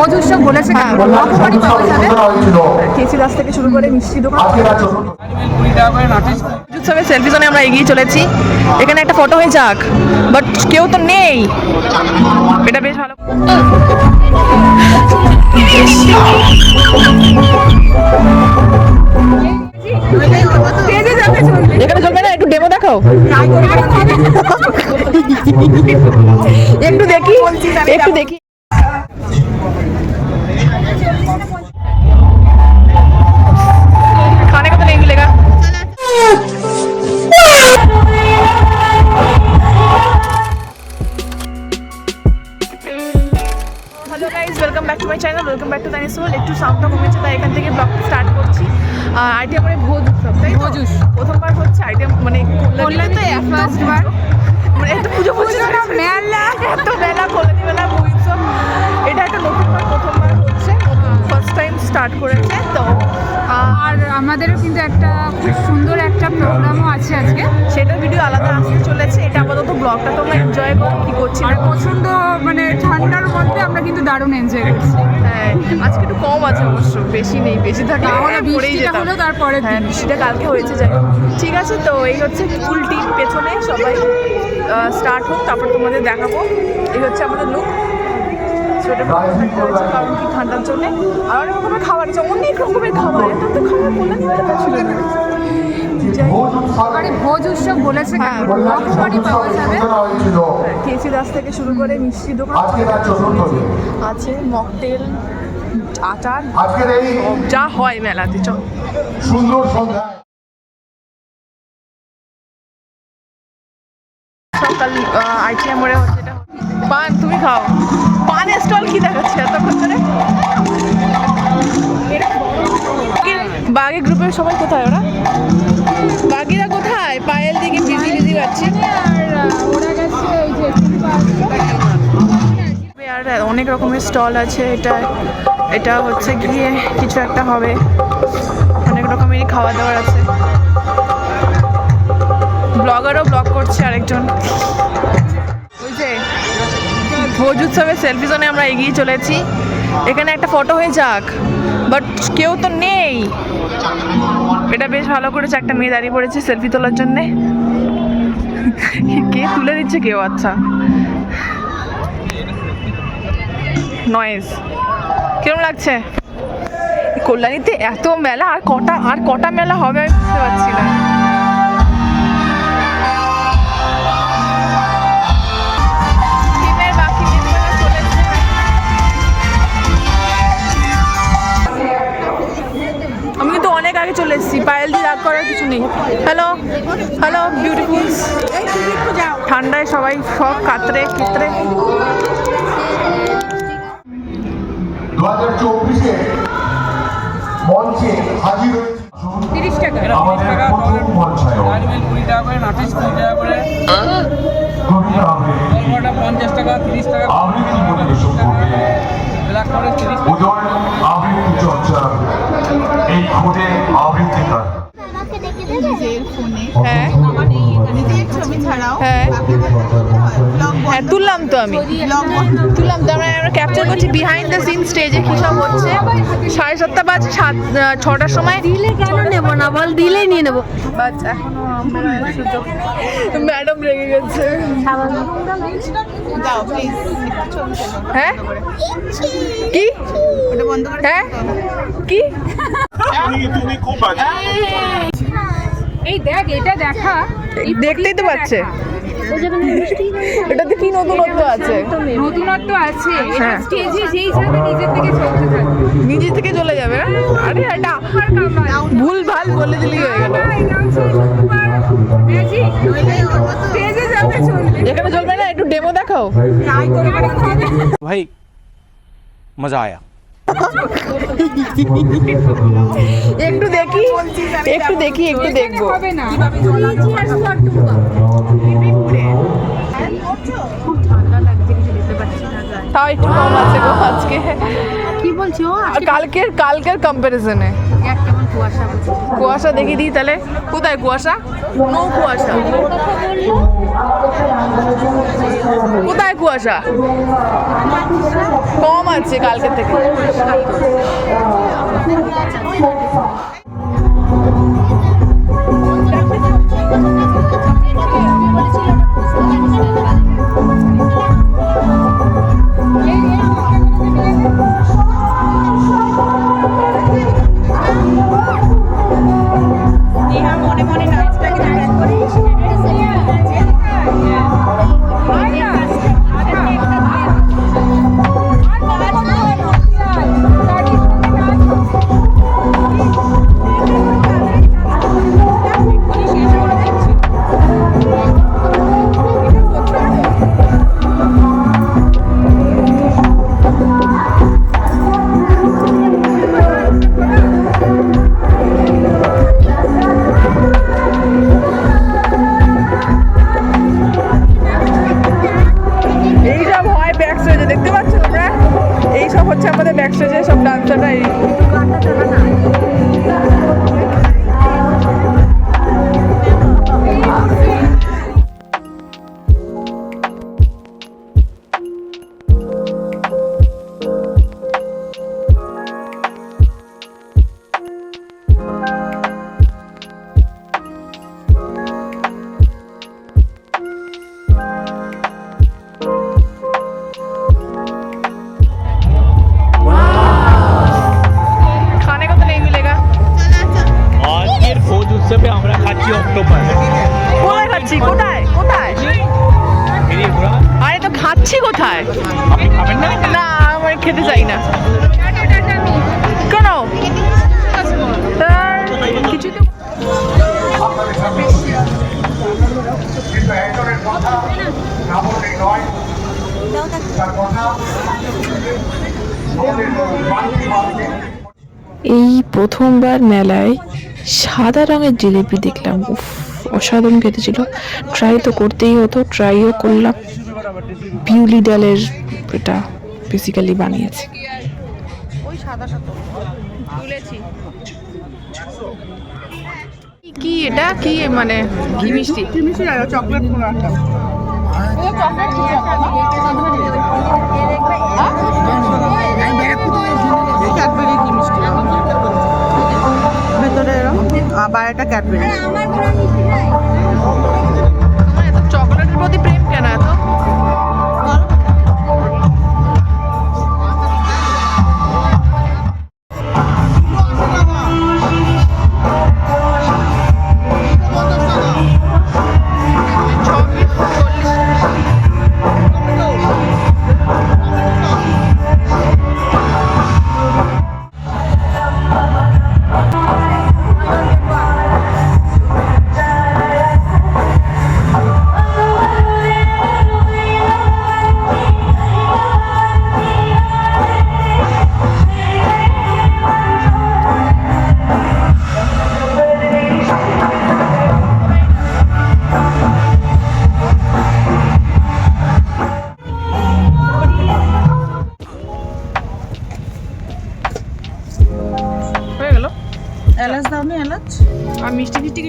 ভোজ উৎসব বলেছে, রকমারি পাওয়া যাবে। কেসি দাস থেকে শুরু করে মিষ্টি দোকান। উৎসবে সেলফি জোনে আমরা এগিয়ে চলেছি। এখানে একটা ফটো হয়ে যাক, বাট কেউ তো নেই। এটা বেশ ভালো। এখানে চলবে না, একটু ডেমো দেখাও। একটু দেখি, একটু দেখি। खाने को तो नहीं मिलेगा। Hello guys, welcome back to my channel, welcome back to Tanis world. একটু সাউন্ডটা কমেছে, তাই এখান থেকে ব্লগটা স্টার্ট করছি। আইটিএম মানে ভোজ উৎসব, তাই ভোজ উৎসব প্রথমবার হচ্ছে আইটিএম মানে কল্যাণীতে ফার্স্ট বার, মানে একটা পুজো মেলা, এত মেলা কল্যাণী মেলা ভোজ উৎসব। এটা একটা নতুনবার, প্রথমবার হচ্ছে, ফার্স্ট টাইম স্টার্ট করেছে তো। আর আমাদেরও কিন্তু একটা খুব সুন্দর একটা প্রোগ্রামও আছে আজকে, সেটার ভিডিও আলাদা আসতে চলেছে। এটা আপাতত ব্লগটা তোমরা এনজয় করো, কি করছি আর প্রচণ্ড মানে ঠান্ডার মধ্যে আমরা কিন্তু দারুণ এনজয় করছি। হ্যাঁ, আজকে একটু কম আছে অবশ্য, বেশি নেই, বেশি থাকলে তাহলে পড়েই বৃষ্টিটা যেতাম। হলো তারপরে। হ্যাঁ, বৃষ্টিটা কালকে হয়েছে, যাই ঠিক আছে। তো এই হচ্ছে ফুল টিম পেছনে সবাই স্টার্ট হোক, তারপর তোমাদের দেখাবো। এই হচ্ছে আমাদের লুক। সোয়েটার থাকতে হয়েছে কারণ কি ঠান্ডার জন্য। আর অনেক রকমের খাবার আছে, অনেক রকমের খাবার, এত তো খাবার বললে ছিল না। আরে ভোজ উৎসব বলেছে, হ্যাঁ, রকমারি পাওয়া যাবে। কেসি দাস থেকে শুরু করে মিষ্টি দোকান আছে, মকটেল, আচার, যা হয় মেলাতে। চল সুন্দর সন্ধ্যা। সকাল আইটিএম মোড়ে হচ্ছে এটা। পান তুমি খাও, পানের স্টল কি দেখাচ্ছে এতক্ষণ ধরে? বাঘে গ্রুপের সবাই কোথায়? ওরা বাঘিরা কোথায়? পায়েল দিকে বিজি বিজি পাচ্ছি। ওরা গেছে এই যে আর অনেক রকমের স্টল আছে। এটা হচ্ছে গিয়ে কিছু একটা হবে, অনেক রকমেরই খাওয়া দাওয়ার আছে। ব্লগারও ব্লগ করছে আরেকজন। ওই যে ভোজ উৎসবের সেলফি জোনে আমরা এগিয়ে চলেছি। এখানে একটা ফটো হয়ে যাক, বাট কেউ তো নেই। এটা বেশ ভালো করেছে, একটা মেয়ে দাঁড়িয়ে পড়েছে সেলফি তোলার জন্যে। কে তুলে দিচ্ছে কেউ? আচ্ছা, নয়েজ কিরম লাগছে? কল্যাণীতে এত মেলা, আর কটা মেলা হবে আমি বুঝতে পারছি না। আমি কিন্তু অনেক আগে চলে এসেছি, পায়েল দিয়ে রাগ করার কিছু নেই। Hello hello beautifuls. ঠান্ডায় সবাই সব কাতরে কিতরে। 2024-এ মঞ্চে হাজির হয়েছে 30 টাকা আমাদের প্রথম মঞ্চায়ন 20 টাকা করে, নাটিশ 20 টাকা করে, কবিতা আবৃত্তি 50 টাকা, 30 টাকা, আবৃত্তি পরিবেশন করবে ব্ল্যাক ফরেস্ট 30 টাকা। উদয় আবৃত্তি চর্চা এই খুদে আবৃত্তিকার। হ্যাঁ হ্যাঁ হ্যাঁ, তুললাম তো আমি, তুললাম তো। আমরা ক্যাপচার করছি বিহাইন্ড দ্য সিন স্টেজে কী সব হচ্ছে। 7:30 বাজে, 6টার সময় দিলে কেন নেবো না বল, দিলেই নিয়ে নেবো। বাট এখনো সুযোগ। ম্যাডাম রেগে গেছে। হ্যাঁ কি? হ্যাঁ কি? এই দেখ, এটা দেখা, দেখতেই তো পাচ্ছে। এটাতে কি নতুনত্ব আছে? নতুনত্ব আছে। হ্যাঁ। স্টেজে যেই যাবে নিজের থেকে চলতে থাকবে, নিজে থেকে চলে যাবে। আরে এটা ভুল ভাল বলে দিলি হয়ে গেল। স্টেজে যাবে চলবে। এখানে চলবে না, একটু ডেমো দেখাও। भाई मजा आया। একটু দেখি, একটু দেখি, একটু দেখবো। হবে না, তাও একটু কম আছে গো আজকে। কি বলছো? কালকের কম্পারিজনে। কুয়াশা দেখিয়ে দিই তাহলে। কোথায় কুয়াশা? নো কুয়াশা। কোথায় কুয়াশা? কম আছে কালকে থেকে। এইসব হয় ব্যাক স্টেজে, দেখতে পাচ্ছ তোমরা? এইসব হচ্ছে আমাদের ব্যাক স্টেজে সব ডান্সাররা। এই खाने को तो नहीं मिलेगा। আজকের ভোজ উৎসবে আমরা খাচ্ছি অক্টোপাস। কোথায় খাচ্ছি? কোথায় কোথায়? বেরিয়ে ঘোরা। আরে তো খাচ্ছি কোথায়? আপনি খাবেন না? না, আমি খেতে চাই না। কেন? কিছু তো আপনাদের সামনে কিন্তু একজনের কথা না বললেই নয়, তার কথা আমাদের বাঙালি মানুষকে এই প্রথমবার মেলায় সাদা রঙের জিলিপি দেখলাম। উফ, অসাধারণ খেতে ছিল। ট্রাই তো করতেই হতো, ট্রাইও করলাম। বিউলি ডালের এটা বেসিক্যালি বানিয়েছে। ওই সাদাটা তো তুলেছি। কি এটা? কি মানে কি মিষ্টি? কি মিষ্টি? চকলেট কোনো একটা। ক্যাডবেরি কি মিষ্টি? ভেতরে এরকম আবার একটা ক্যাডবেরি। তোমার এত চকলেটের প্রতি প্রেম কেন এত? এলাচ দাও নি? এলাচ আর মিষ্টি মিষ্টি